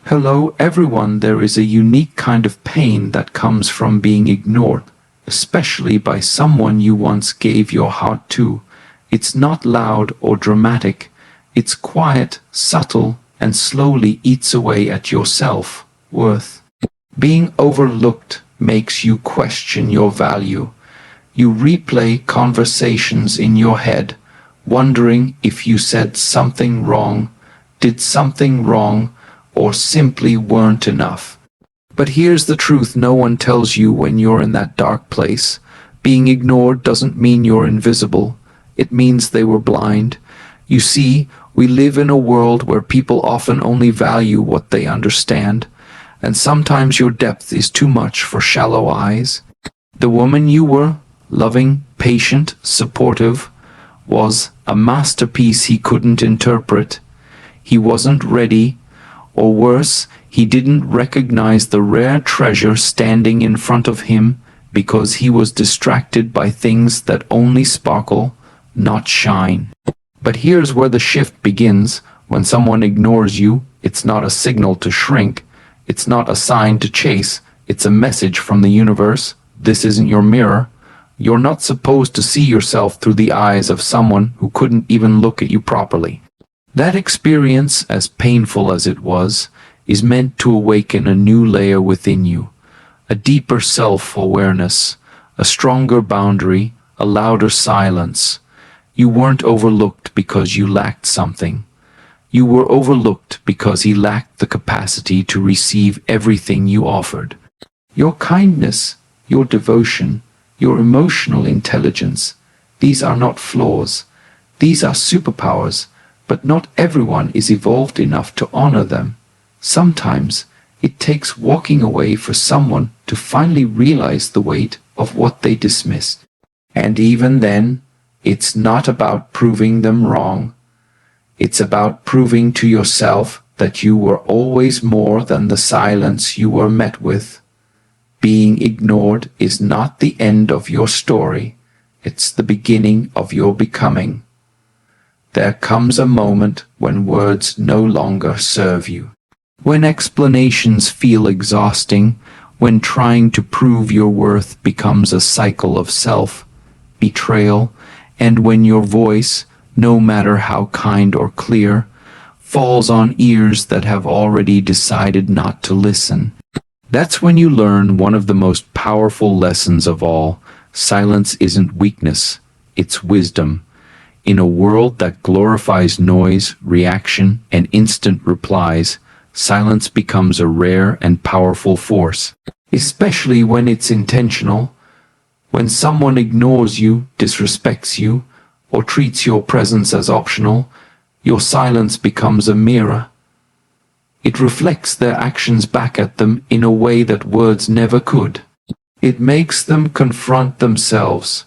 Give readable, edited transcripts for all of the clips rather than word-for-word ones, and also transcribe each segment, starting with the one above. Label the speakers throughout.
Speaker 1: Hello everyone, there is a unique kind of pain that comes from being ignored, especially by someone you once gave your heart to. It's not loud or dramatic, it's quiet, subtle, and slowly eats away at your self-worth. Being overlooked makes you question your value. You replay conversations in your head, wondering if you said something wrong, did something wrong, or simply weren't enough. But here's the truth no one tells you when you're in that dark place. Being ignored doesn't mean you're invisible. It means they were blind. You see, we live in a world where people often only value what they understand, and sometimes your depth is too much for shallow eyes. The woman you were, loving, patient, supportive, was a masterpiece he couldn't interpret. He wasn't ready, or worse, he didn't recognize the rare treasure standing in front of him because he was distracted by things that only sparkle, not shine. But here's where the shift begins. When someone ignores you, it's not a signal to shrink. It's not a sign to chase. It's a message from the universe. This isn't your mirror. You're not supposed to see yourself through the eyes of someone who couldn't even look at you properly. That experience, as painful as it was, is meant to awaken a new layer within you, a deeper self-awareness, a stronger boundary, a louder silence. You weren't overlooked because you lacked something. You were overlooked because he lacked the capacity to receive everything you offered. Your kindness, your devotion, your emotional intelligence, these are not flaws. These are superpowers. But not everyone is evolved enough to honor them. Sometimes it takes walking away for someone to finally realize the weight of what they dismissed. And even then, it's not about proving them wrong. It's about proving to yourself that you were always more than the silence you were met with. Being ignored is not the end of your story. It's the beginning of your becoming. There comes a moment when words no longer serve you. When explanations feel exhausting, when trying to prove your worth becomes a cycle of self-betrayal, and when your voice, no matter how kind or clear, falls on ears that have already decided not to listen. That's when you learn one of the most powerful lessons of all. Silence isn't weakness, it's wisdom. In a world that glorifies noise, reaction, and instant replies, silence becomes a rare and powerful force, especially when it's intentional. When someone ignores you, disrespects you, or treats your presence as optional, your silence becomes a mirror. It reflects their actions back at them in a way that words never could. It makes them confront themselves,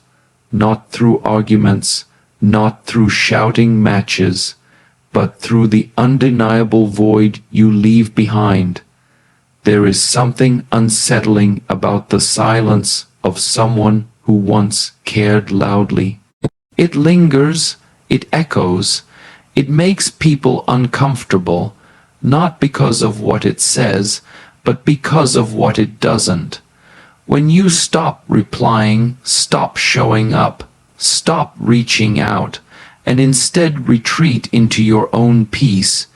Speaker 1: not through arguments, not through shouting matches, but through the undeniable void you leave behind. There is something unsettling about the silence of someone who once cared loudly. It lingers, it echoes, it makes people uncomfortable, not because of what it says, but because of what it doesn't. When you stop replying, stop showing up, stop reaching out, and instead retreat into your own peace,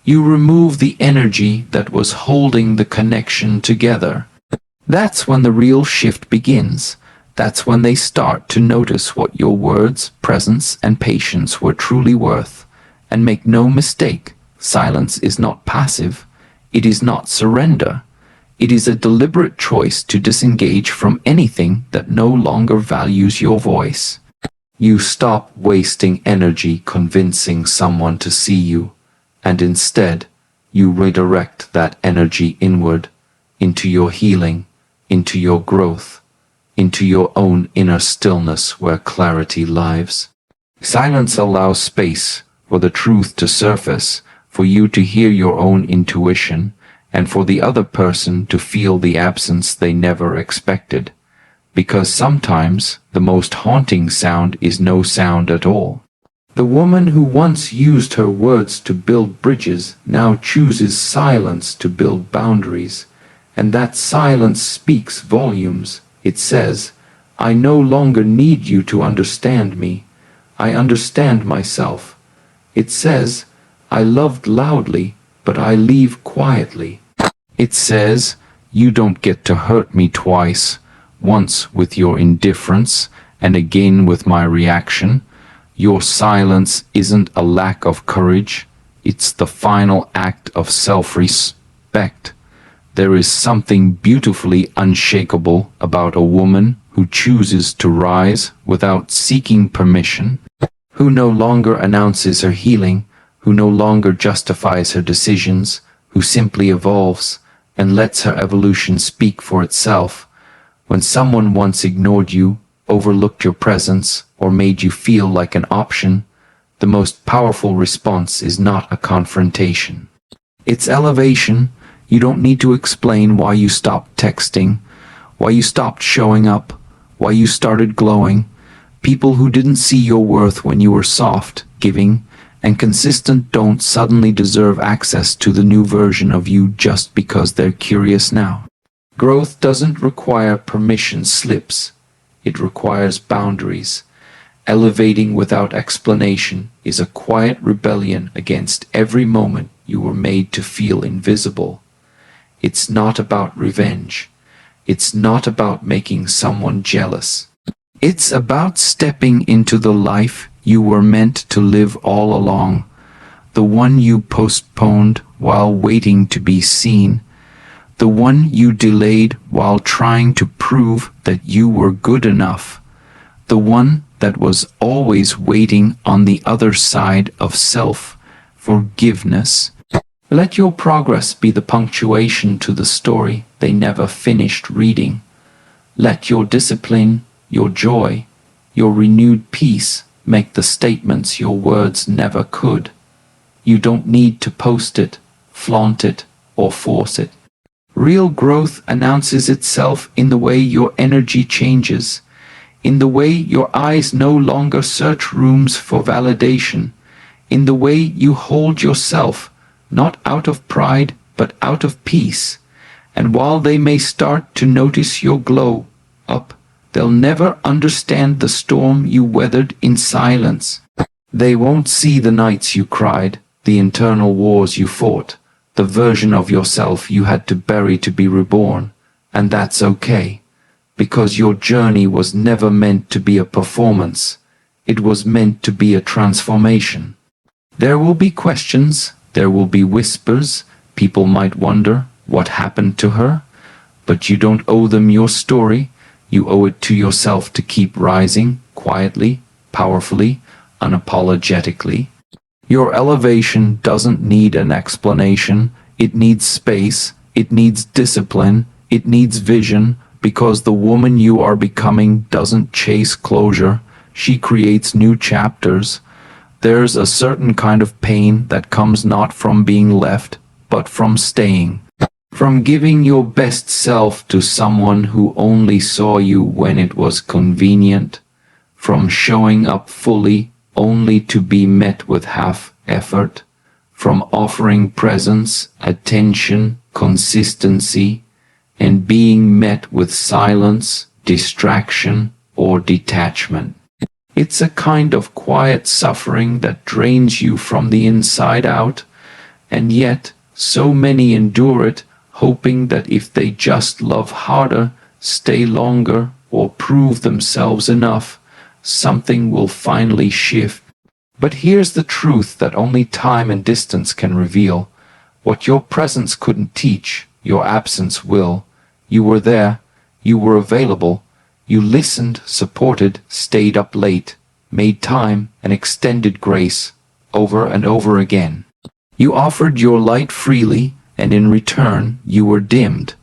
Speaker 1: you remove the energy that was holding the connection together. That's when the real shift begins. That's when they start to notice what your words, presence, and patience were truly worth. And make no mistake, silence is not passive. It is not surrender. It is a deliberate choice to disengage from anything that no longer values your voice. You stop wasting energy convincing someone to see you, and instead, you redirect that energy inward, into your healing, into your growth, into your own inner stillness where clarity lives. Silence allows space for the truth to surface, for you to hear your own intuition, and for the other person to feel the absence they never expected. Because sometimes the most haunting sound is no sound at all. The woman who once used her words to build bridges now chooses silence to build boundaries, and that silence speaks volumes. It says, I no longer need you to understand me. I understand myself. It says, I loved loudly, but I leave quietly. It says, you don't get to hurt me twice, once with your indifference and again with my reaction. Your silence isn't a lack of courage, it's the final act of self-respect. There is something beautifully unshakable about a woman who chooses to rise without seeking permission, who no longer announces her healing, who no longer justifies her decisions, who simply evolves and lets her evolution speak for itself. When someone once ignored you, overlooked your presence, or made you feel like an option, the most powerful response is not a confrontation. It's elevation. You don't need to explain why you stopped texting, why you stopped showing up, why you started glowing. People who didn't see your worth when you were soft, giving, and consistent don't suddenly deserve access to the new version of you just because they're curious now. Growth doesn't require permission slips. It requires boundaries. Elevating without explanation is a quiet rebellion against every moment you were made to feel invisible. It's not about revenge. It's not about making someone jealous. It's about stepping into the life you were meant to live all along, the one you postponed while waiting to be seen, the one you delayed while trying to prove that you were good enough, the one that was always waiting on the other side of self-forgiveness. Let your progress be the punctuation to the story they never finished reading. Let your discipline, your joy, your renewed peace make the statements your words never could. You don't need to post it, flaunt it, or force it. Real growth announces itself in the way your energy changes, in the way your eyes no longer search rooms for validation, in the way you hold yourself, not out of pride, but out of peace. And while they may start to notice your glow up, they'll never understand the storm you weathered in silence. They won't see the nights you cried, the internal wars you fought, the version of yourself you had to bury to be reborn. And that's okay, because your journey was never meant to be a performance. It was meant to be a transformation. There will be questions, there will be whispers. People might wonder what happened to her, but you don't owe them your story. You owe it to yourself to keep rising, quietly, powerfully, unapologetically. Your elevation doesn't need an explanation. It needs space, it needs discipline, it needs vision, because the woman you are becoming doesn't chase closure. She creates new chapters. There's a certain kind of pain that comes not from being left, but from staying. From giving your best self to someone who only saw you when it was convenient. From showing up fully only to be met with half effort. From offering presence, attention, consistency, and being met with silence, distraction, or detachment. It's a kind of quiet suffering that drains you from the inside out, and yet so many endure it, hoping that if they just love harder, stay longer, or prove themselves enough, something will finally shift. But here's the truth that only time and distance can reveal. What your presence couldn't teach, your absence will. You were there, you were available, you listened, supported, stayed up late, made time, and extended grace, over and over again. You offered your light freely, and in return you were dimmed,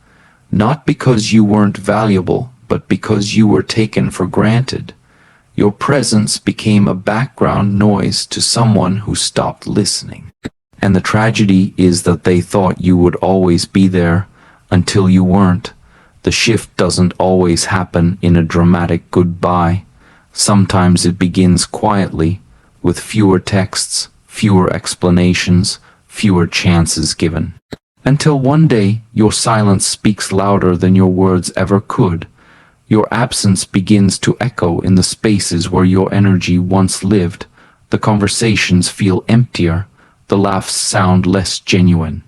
Speaker 1: not because you weren't valuable, but because you were taken for granted. Your presence became a background noise to someone who stopped listening. And the tragedy is that they thought you would always be there until you weren't. The shift doesn't always happen in a dramatic goodbye. Sometimes it begins quietly, with fewer texts, fewer explanations, fewer chances given. Until one day, your silence speaks louder than your words ever could. Your absence begins to echo in the spaces where your energy once lived. The conversations feel emptier, the laughs sound less genuine.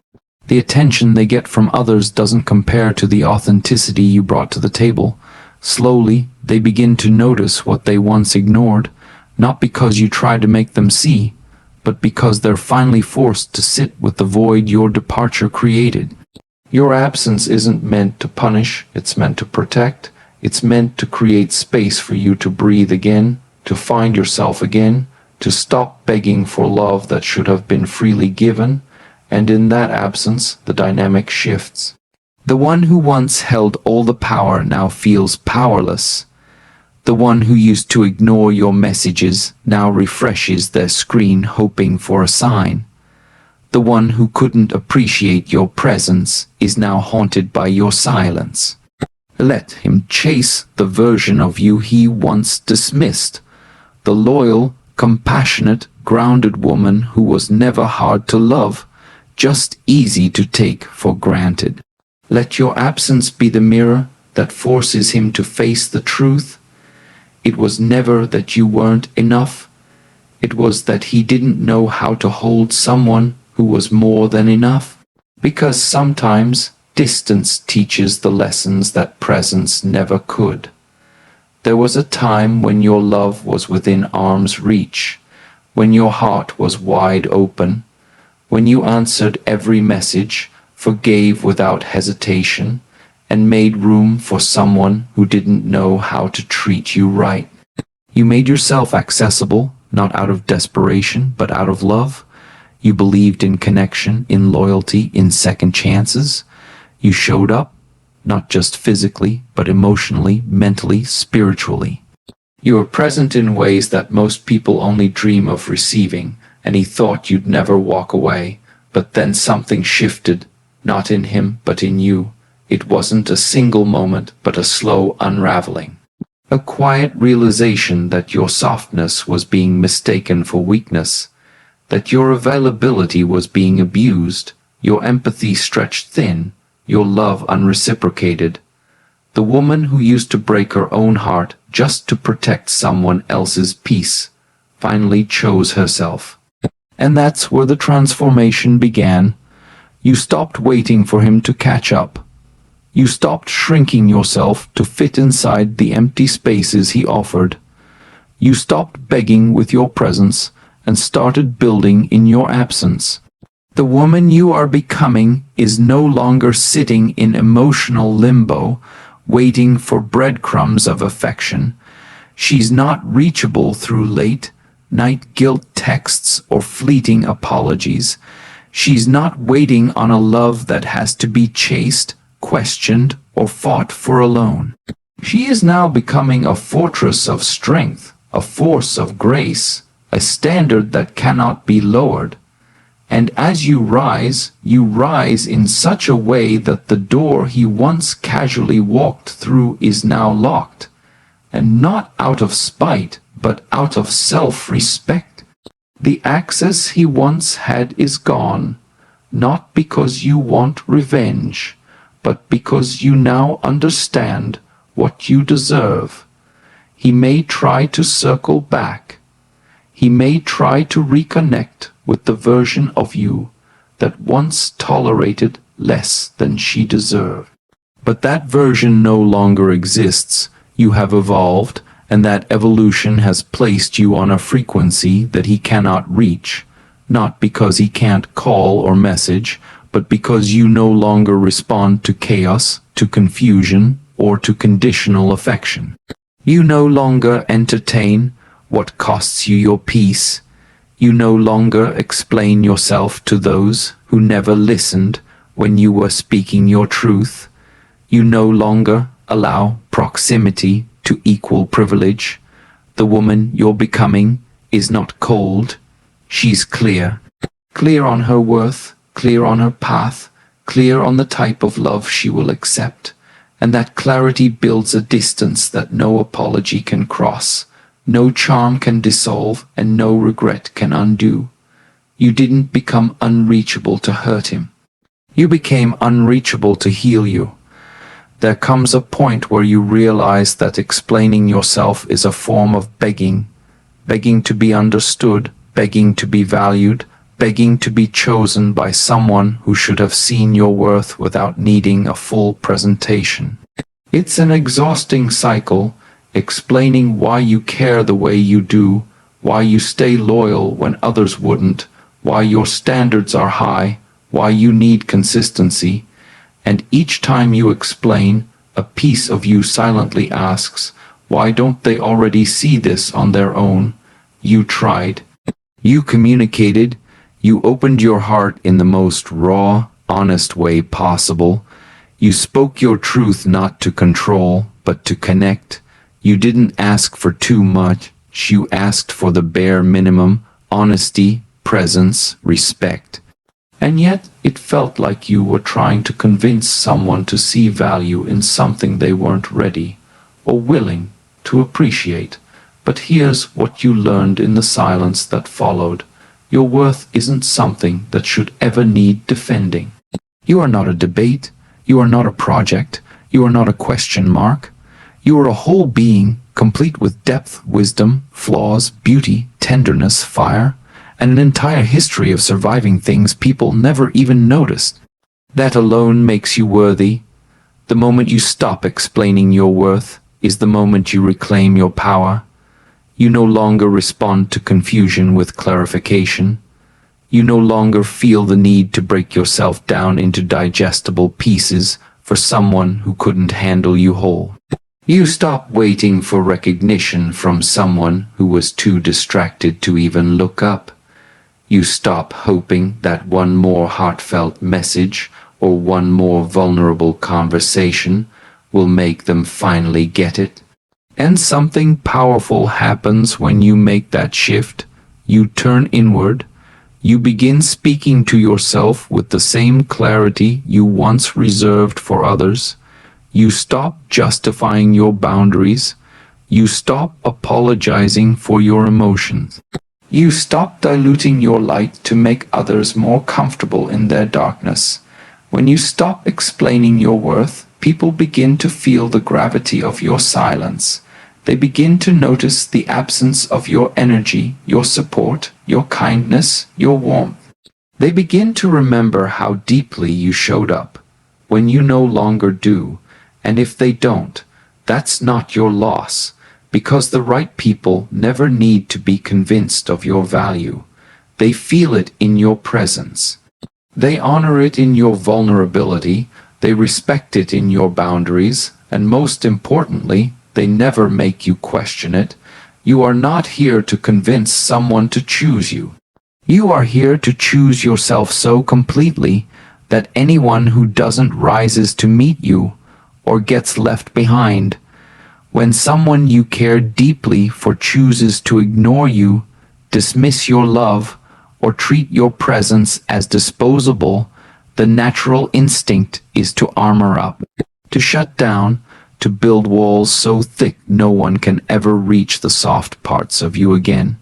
Speaker 1: The attention they get from others doesn't compare to the authenticity you brought to the table. Slowly, they begin to notice what they once ignored, not because you tried to make them see, but because they're finally forced to sit with the void your departure created. Your absence isn't meant to punish, it's meant to protect. It's meant to create space for you to breathe again, to find yourself again, to stop begging for love that should have been freely given, and in that absence, the dynamic shifts. The one who once held all the power now feels powerless. The one who used to ignore your messages now refreshes their screen hoping for a sign. The one who couldn't appreciate your presence is now haunted by your silence. Let him chase the version of you he once dismissed, the loyal, compassionate, grounded woman who was never hard to love, just easy to take for granted. Let your absence be the mirror that forces him to face the truth. It was never that you weren't enough. It was that he didn't know how to hold someone who was more than enough. Because sometimes distance teaches the lessons that presence never could. There was a time when your love was within arm's reach, when your heart was wide open, when you answered every message, forgave without hesitation, and made room for someone who didn't know how to treat you right. You made yourself accessible, not out of desperation, but out of love. You believed in connection, in loyalty, in second chances. You showed up, not just physically, but emotionally, mentally, spiritually. You were present in ways that most people only dream of receiving, and he thought you'd never walk away. But then something shifted, not in him, but in you. It wasn't a single moment, but a slow unraveling. A quiet realization that your softness was being mistaken for weakness, that your availability was being abused, your empathy stretched thin, your love unreciprocated. The woman who used to break her own heart just to protect someone else's peace finally chose herself. And that's where the transformation began. You stopped waiting for him to catch up. You stopped shrinking yourself to fit inside the empty spaces he offered. You stopped begging with your presence and started building in your absence. The woman you are becoming is no longer sitting in emotional limbo, waiting for breadcrumbs of affection. She's not reachable through late-night guilt texts or fleeting apologies. She's not waiting on a love that has to be chased, questioned, or fought for alone. She is now becoming a fortress of strength, a force of grace, a standard that cannot be lowered. And as you rise in such a way that the door he once casually walked through is now locked, and not out of spite, but out of self-respect. The access he once had is gone, not because you want revenge, but because you now understand what you deserve. He may try to circle back. He may try to reconnect with the version of you that once tolerated less than she deserved. But that version no longer exists. You have evolved, and that evolution has placed you on a frequency that he cannot reach, not because he can't call or message, but because you no longer respond to chaos, to confusion, or to conditional affection. You no longer entertain what costs you your peace. You no longer explain yourself to those who never listened when you were speaking your truth. You no longer allow proximity to equal privilege. The woman you're becoming is not cold. She's clear. Clear on her worth, clear on her path, clear on the type of love she will accept. And that clarity builds a distance that no apology can cross, no charm can dissolve and no regret can undo. You didn't become unreachable to hurt him. You became unreachable to heal you. There comes a point where you realize that explaining yourself is a form of begging, begging to be understood, begging to be valued, begging to be chosen by someone who should have seen your worth without needing a full presentation. It's an exhausting cycle, explaining why you care the way you do, why you stay loyal when others wouldn't, why your standards are high, why you need consistency. And each time you explain, a piece of you silently asks, why don't they already see this on their own? You tried. You communicated. You opened your heart in the most raw, honest way possible. You spoke your truth not to control, but to connect. You didn't ask for too much. You asked for the bare minimum: honesty, presence, respect. And yet, it felt like you were trying to convince someone to see value in something they weren't ready or willing to appreciate. But here's what you learned in the silence that followed. Your worth isn't something that should ever need defending. You are not a debate. You are not a project. You are not a question mark. You are a whole being, complete with depth, wisdom, flaws, beauty, tenderness, fire, and an entire history of surviving things people never even noticed. That alone makes you worthy. The moment you stop explaining your worth is the moment you reclaim your power. You no longer respond to confusion with clarification. You no longer feel the need to break yourself down into digestible pieces for someone who couldn't handle you whole. You stop waiting for recognition from someone who was too distracted to even look up. You stop hoping that one more heartfelt message or one more vulnerable conversation will make them finally get it. And something powerful happens when you make that shift. You turn inward. You begin speaking to yourself with the same clarity you once reserved for others. You stop justifying your boundaries. You stop apologizing for your emotions. You stop diluting your light to make others more comfortable in their darkness. When you stop explaining your worth, people begin to feel the gravity of your silence. They begin to notice the absence of your energy, your support, your kindness, your warmth. They begin to remember how deeply you showed up when you no longer do. And if they don't, that's not your loss. Because the right people never need to be convinced of your value. They feel it in your presence. They honor it in your vulnerability. They respect it in your boundaries. And most importantly, they never make you question it. You are not here to convince someone to choose you. You are here to choose yourself so completely that anyone who doesn't rises to meet you or gets left behind. When someone you care deeply for chooses to ignore you, dismiss your love, or treat your presence as disposable, the natural instinct is to armor up, to shut down, to build walls so thick no one can ever reach the soft parts of you again.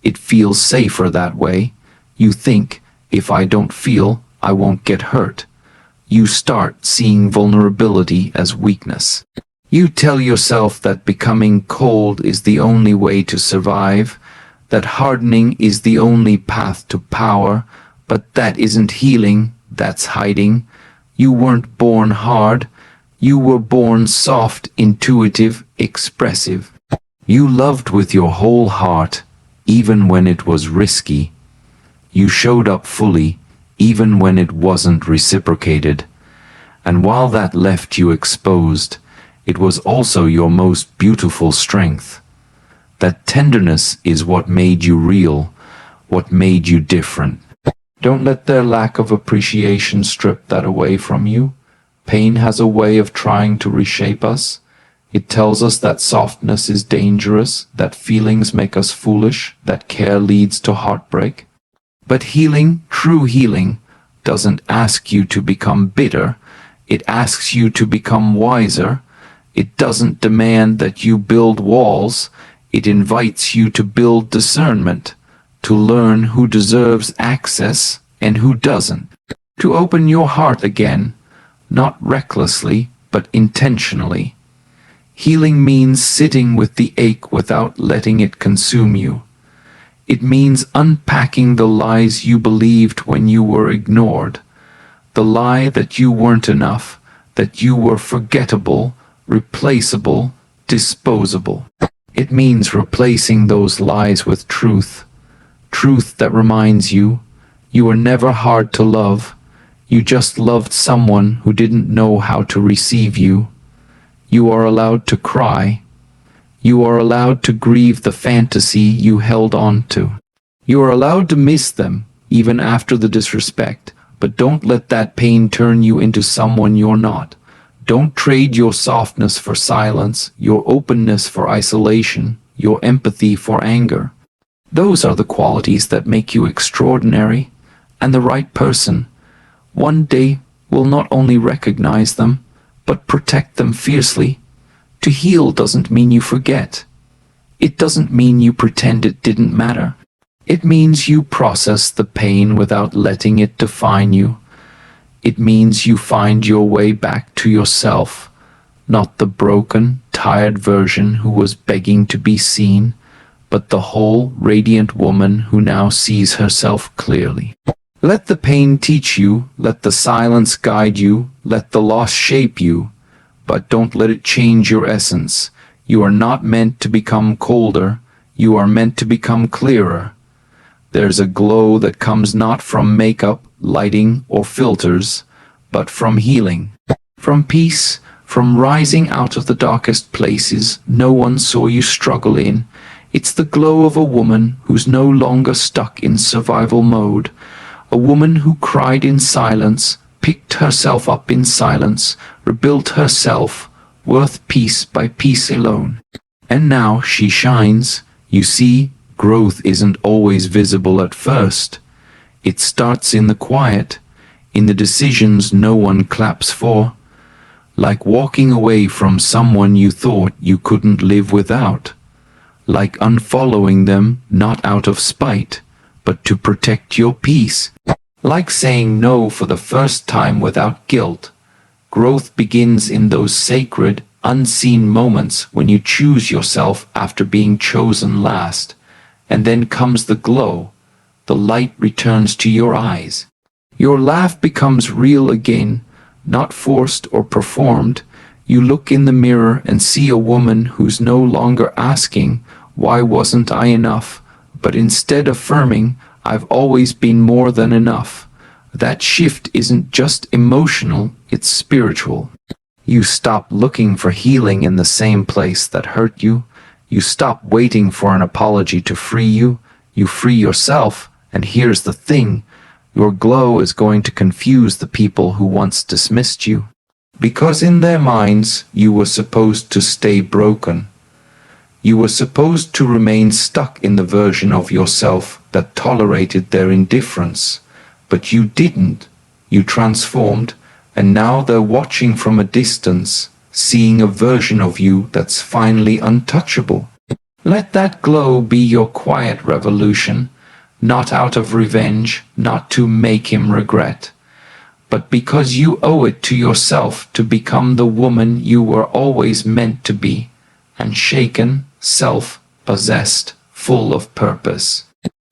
Speaker 1: It feels safer that way. You think, if I don't feel, I won't get hurt. You start seeing vulnerability as weakness. You tell yourself that becoming cold is the only way to survive, that hardening is the only path to power, but that isn't healing, that's hiding. You weren't born hard, you were born soft, intuitive, expressive. You loved with your whole heart, even when it was risky. You showed up fully, even when it wasn't reciprocated. And while that left you exposed, it was also your most beautiful strength. That tenderness is what made you real, what made you different. Don't let their lack of appreciation strip that away from you. Pain has a way of trying to reshape us. It tells us that softness is dangerous, that feelings make us foolish, that care leads to heartbreak. But healing, true healing, doesn't ask you to become bitter. It asks you to become wiser. It doesn't demand that you build walls. It invites you to build discernment, to learn who deserves access and who doesn't, to open your heart again, not recklessly, but intentionally. Healing means sitting with the ache without letting it consume you. It means unpacking the lies you believed when you were ignored. The lie that you weren't enough, that you were forgettable, replaceable, disposable. It means replacing those lies with truth. Truth that reminds you, you were never hard to love. You just loved someone who didn't know how to receive you. You are allowed to cry. You are allowed to grieve the fantasy you held on to. You are allowed to miss them, even after the disrespect, but don't let that pain turn you into someone you're not. Don't trade your softness for silence, your openness for isolation, your empathy for anger. Those are the qualities that make you extraordinary, and the right person, one day, will not only recognize them, but protect them fiercely. To heal doesn't mean you forget. It doesn't mean you pretend it didn't matter. It means you process the pain without letting it define you. It means you find your way back to yourself, not the broken, tired version who was begging to be seen, but the whole, radiant woman who now sees herself clearly. Let the pain teach you, let the silence guide you, let the loss shape you, but don't let it change your essence. You are not meant to become colder, you are meant to become clearer. There's a glow that comes not from makeup, lighting, or filters, but from healing, from peace, from rising out of the darkest places no one saw you struggle in. It's the glow of a woman who's no longer stuck in survival mode, a woman who cried in silence, picked herself up in silence, rebuilt herself, worth piece by piece alone. And now she shines. You see, growth isn't always visible at first. It starts in the quiet, in the decisions no one claps for, like walking away from someone you thought you couldn't live without, like unfollowing them not out of spite, but to protect your peace. Like saying no for the first time without guilt. Growth begins in those sacred, unseen moments when you choose yourself after being chosen last. And then comes the glow. The light returns to your eyes. Your laugh becomes real again, not forced or performed. You look in the mirror and see a woman who's no longer asking, "Why wasn't I enough?" but instead affirming, "I've always been more than enough." That shift isn't just emotional, it's spiritual. You stop looking for healing in the same place that hurt you. You stop waiting for an apology to free you. You free yourself, and here's the thing. Your glow is going to confuse the people who once dismissed you. Because in their minds, you were supposed to stay broken. You were supposed to remain stuck in the version of yourself that tolerated their indifference. But you didn't. You transformed, and now they're watching from a distance, seeing a version of you that's finally untouchable. Let that glow be your quiet revolution, not out of revenge, not to make him regret, but because you owe it to yourself to become the woman you were always meant to be, unshaken, self-possessed, full of purpose.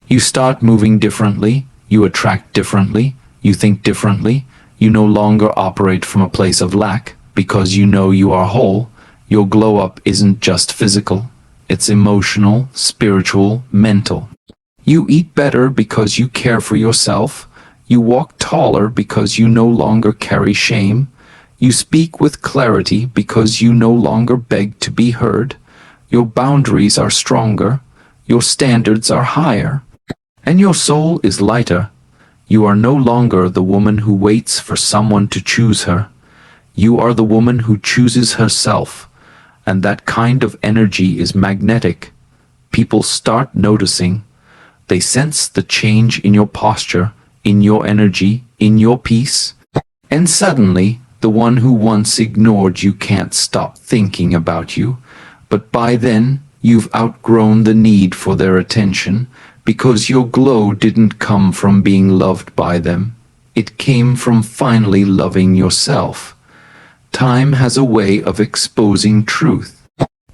Speaker 1: You start moving differently, you attract differently, you think differently, you no longer operate from a place of lack because you know you are whole. Your glow up isn't just physical, it's emotional, spiritual, mental. You eat better because you care for yourself. You walk taller because you no longer carry shame. You speak with clarity because you no longer beg to be heard. Your boundaries are stronger. Your standards are higher. And your soul is lighter. You are no longer the woman who waits for someone to choose her. You are the woman who chooses herself. And that kind of energy is magnetic. People start noticing. They sense the change in your posture, in your energy, in your peace. And suddenly, the one who once ignored you can't stop thinking about you. But by then, You've outgrown the need for their attention because your glow didn't come from being loved by them. It came from finally loving yourself. Time has a way of exposing truth.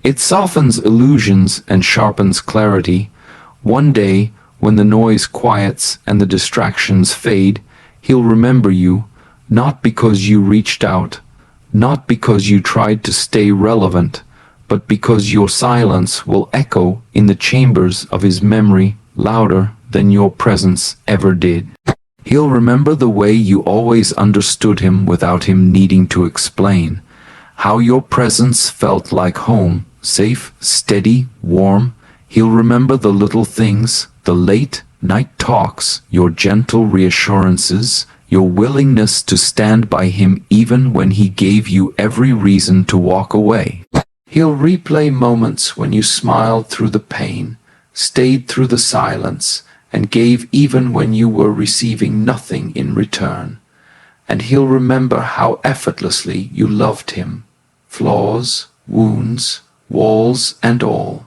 Speaker 1: It softens illusions and sharpens clarity. One day, when the noise quiets and the distractions fade, he'll remember you, not because you reached out, not because you tried to stay relevant, but because your silence will echo in the chambers of his memory louder than your presence ever did. He'll remember the way you always understood him without him needing to explain, how your presence felt like home, safe, steady, warm. He'll remember the little things, the late night talks, your gentle reassurances, your willingness to stand by him even when he gave you every reason to walk away. He'll replay moments when you smiled through the pain, stayed through the silence, and gave even when you were receiving nothing in return. And he'll remember how effortlessly you loved him, flaws, wounds, walls, and all.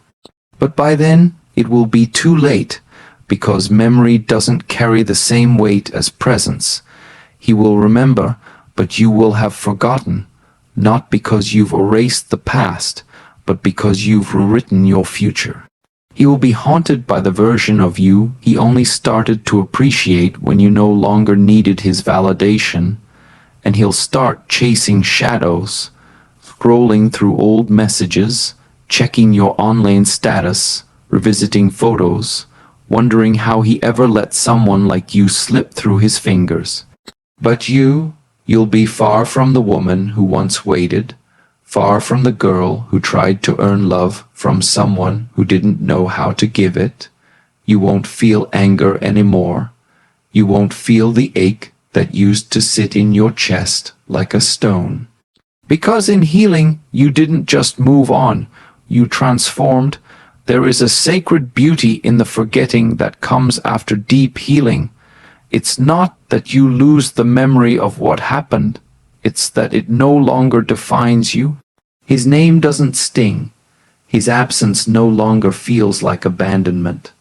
Speaker 1: But by then, it will be too late, because memory doesn't carry the same weight as presence. He will remember, but you will have forgotten, not because you've erased the past, but because you've rewritten your future. He will be haunted by the version of you he only started to appreciate when you no longer needed his validation, and he'll start chasing shadows, scrolling through old messages, checking your online status, revisiting photos, wondering how he ever let someone like you slip through his fingers. But you'll be far from the woman who once waited, far from the girl who tried to earn love from someone who didn't know how to give it. You won't feel anger anymore. You won't feel the ache that used to sit in your chest like a stone. Because in healing, you didn't just move on, you transformed. There is a sacred beauty in the forgetting that comes after deep healing. It's not that you lose the memory of what happened. It's that it no longer defines you. His name doesn't sting. His absence no longer feels like abandonment.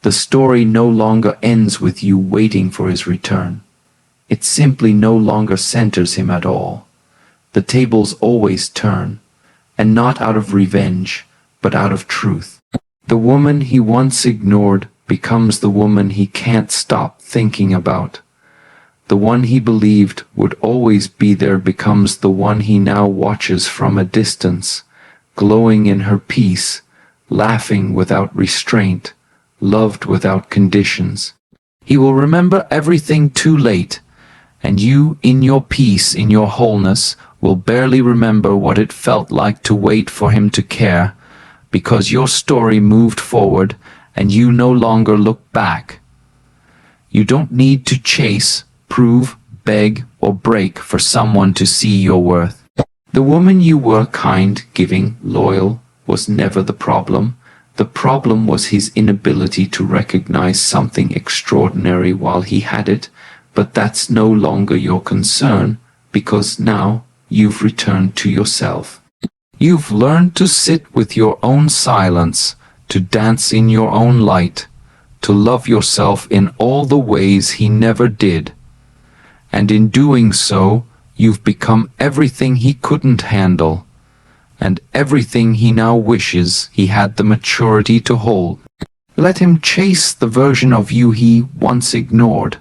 Speaker 1: The story no longer ends with you waiting for his return. It simply no longer centers him at all. The tables always turn, and not out of revenge, but out of truth. The woman he once ignored becomes the woman he can't stop thinking about. The one he believed would always be there becomes the one he now watches from a distance, glowing in her peace, laughing without restraint, loved without conditions. He will remember everything too late, and you, in your peace, in your wholeness, will barely remember what it felt like to wait for him to care, because your story moved forward and you no longer look back. You don't need to chase, prove, beg, or break for someone to see your worth. The woman you were, kind, giving, loyal, was never the problem. The problem was his inability to recognize something extraordinary while he had it, but that's no longer your concern, because now you've returned to yourself. You've learned to sit with your own silence, to dance in your own light, to love yourself in all the ways he never did. And in doing so, you've become everything he couldn't handle, and everything he now wishes he had the maturity to hold. Let him chase the version of you he once ignored.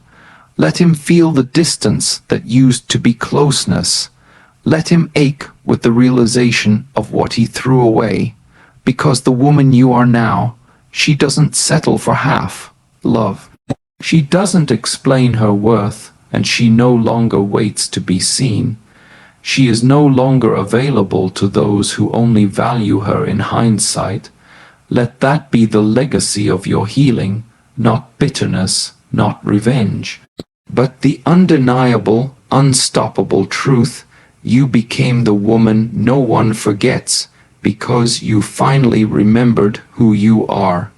Speaker 1: Let him feel the distance that used to be closeness. Let him ache with the realization of what he threw away, because the woman you are now, she doesn't settle for half love. She doesn't explain her worth, and she no longer waits to be seen. She is no longer available to those who only value her in hindsight. Let that be the legacy of your healing, not bitterness, not revenge. But the undeniable, unstoppable truth, you became the woman no one forgets, because you finally remembered who you are.